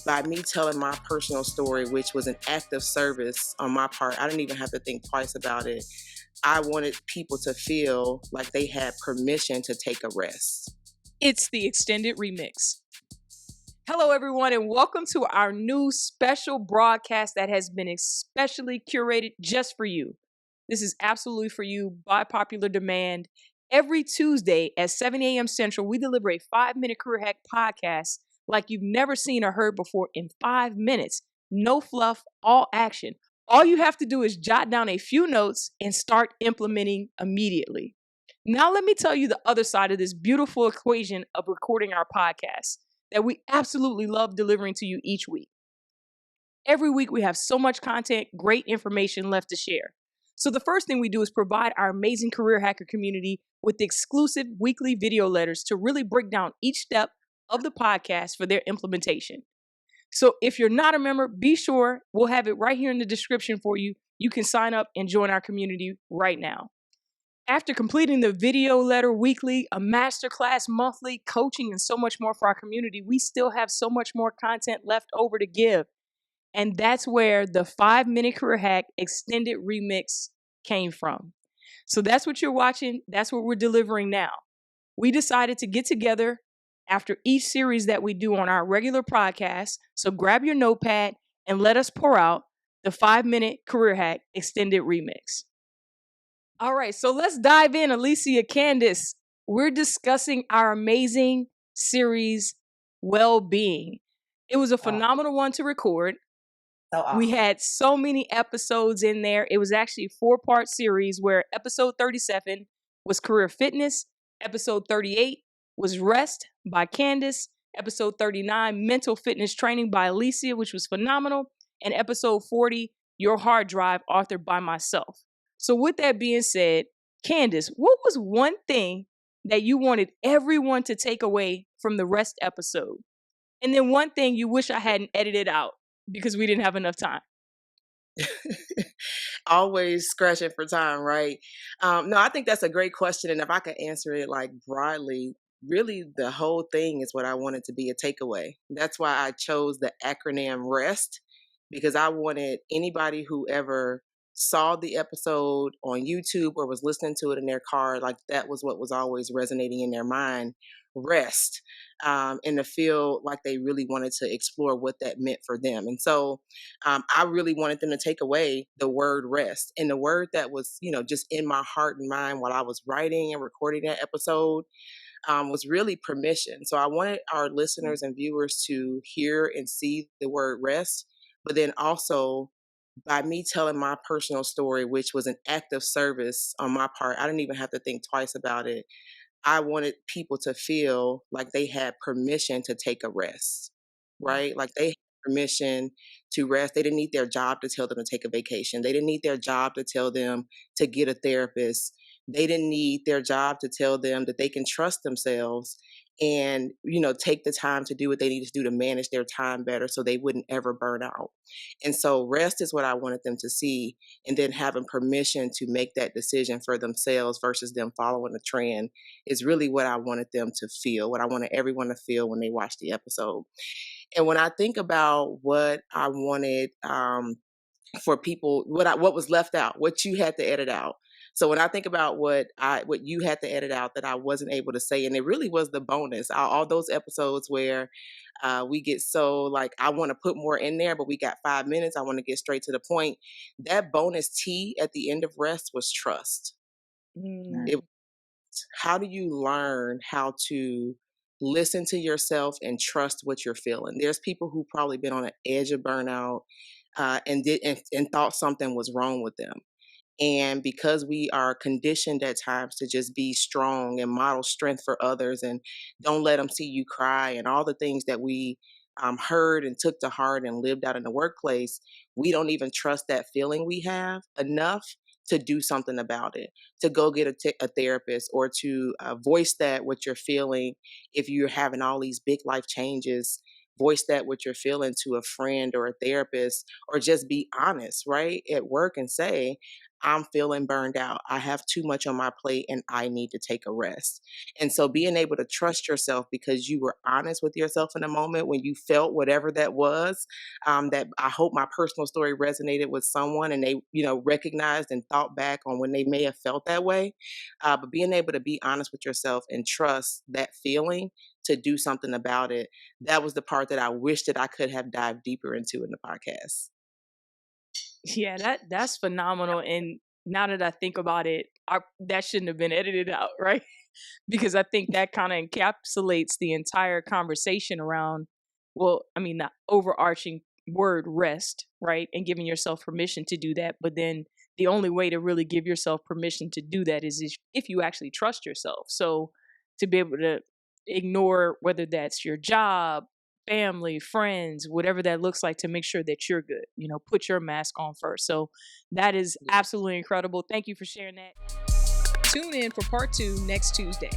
by me telling my personal story, which was an act of service on my part. I didn't even have to think twice about it. I wanted people to feel like they had permission to take a rest. It's the extended remix. Hello, everyone, and welcome to our new special broadcast that has been especially curated just for you. This is absolutely for you by popular demand. Every Tuesday at 7 a.m. Central, we deliver a 5-minute career hack podcast like you've never seen or heard before in 5 minutes. No fluff, all action. All you have to do is jot down a few notes and start implementing immediately. Now, let me tell you the other side of this beautiful equation of recording our podcast that we absolutely love delivering to you each week. Every week, we have so much content, great information left to share. So the first thing we do is provide our amazing career hacker community with exclusive weekly video letters to really break down each step of the podcast for their implementation. So if you're not a member, be sure we'll have it right here in the description for you. You can sign up and join our community right now. After completing the video letter weekly, a masterclass monthly, coaching, and so much more for our community, we still have so much more content left over to give. And that's where the 5-minute career hack extended remix came from. So that's what you're watching. That's what we're delivering now. We decided to get together after each series that we do on our regular podcast. So grab your notepad and let us pour out the 5-minute career hack extended remix. All right, so let's dive in. Alicia, Candyce, we're discussing our amazing series, Well-Being. It was a phenomenal one to record. So awesome. We had so many episodes in there. It was actually a 4-part series where episode 37 was career fitness, episode 38 was rest by Candyce, episode 39, mental fitness training by Alicia, which was phenomenal, and episode 40, your hard drive, authored by myself. So with that being said, Candyce, what was one thing that you wanted everyone to take away from the rest episode? And then one thing you wish I hadn't edited out because we didn't have enough time. Always scratching for time, right? No, I think that's a great question. And if I could answer it like broadly, really the whole thing is what I wanted to be a takeaway. That's why I chose the acronym REST, because I wanted anybody who ever saw the episode on YouTube or was listening to it in their car, like that was what was always resonating in their mind, rest, and to feel like they really wanted to explore what that meant for them. And so I really wanted them to take away the word rest, and the word that was, just in my heart and mind while I was writing and recording that episode was really permission. So I wanted our listeners and viewers to hear and see the word rest, but then also by me telling my personal story, which was an act of service on my part. I didn't even have to think twice about it. I wanted people to feel like they had permission to take a rest, right? Like they had permission to rest. They didn't need their job to tell them to take a vacation. They didn't need their job to tell them to get a therapist. They didn't need their job to tell them that they can trust themselves and, take the time to do what they need to do to manage their time better so they wouldn't ever burn out. And so rest is what I wanted them to see, and then having permission to make that decision for themselves versus them following the trend is really what I wanted them to feel, what I wanted everyone to feel when they watched the episode. And when I think about what I wanted for people, what was left out, what you had to edit out. So when I think about what you had to edit out that I wasn't able to say, and it really was the bonus, all those episodes where we get so like, I want to put more in there, but we got 5 minutes. I want to get straight to the point. That bonus T at the end of rest was trust. How do you learn how to listen to yourself and trust what you're feeling? There's people who probably been on the edge of burnout and thought something was wrong with them. And because we are conditioned at times to just be strong and model strength for others and don't let them see you cry and all the things that we heard and took to heart and lived out in the workplace, we don't even trust that feeling we have enough to do something about it, to go get a therapist or to voice that what you're feeling. If you're having all these big life changes, voice that what you're feeling to a friend or a therapist, or just be honest, right, at work and say, I'm feeling burned out. I have too much on my plate and I need to take a rest. And so being able to trust yourself because you were honest with yourself in a moment when you felt whatever that was, that I hope my personal story resonated with someone and they, recognized and thought back on when they may have felt that way. But being able to be honest with yourself and trust that feeling to do something about it, that was the part that I wish that I could have dived deeper into in the podcast. Yeah, that's phenomenal. And now that I think about it, that shouldn't have been edited out, right? Because I think that kind of encapsulates the entire conversation around, well, I mean, the overarching word rest, right? And giving yourself permission to do that. But then the only way to really give yourself permission to do that is if you actually trust yourself. So to be able to ignore whether that's your job, family, friends, whatever that looks like, to make sure that you're good, put your mask on first. So that is absolutely incredible. Thank you for sharing that. Tune in for part 2 next Tuesday.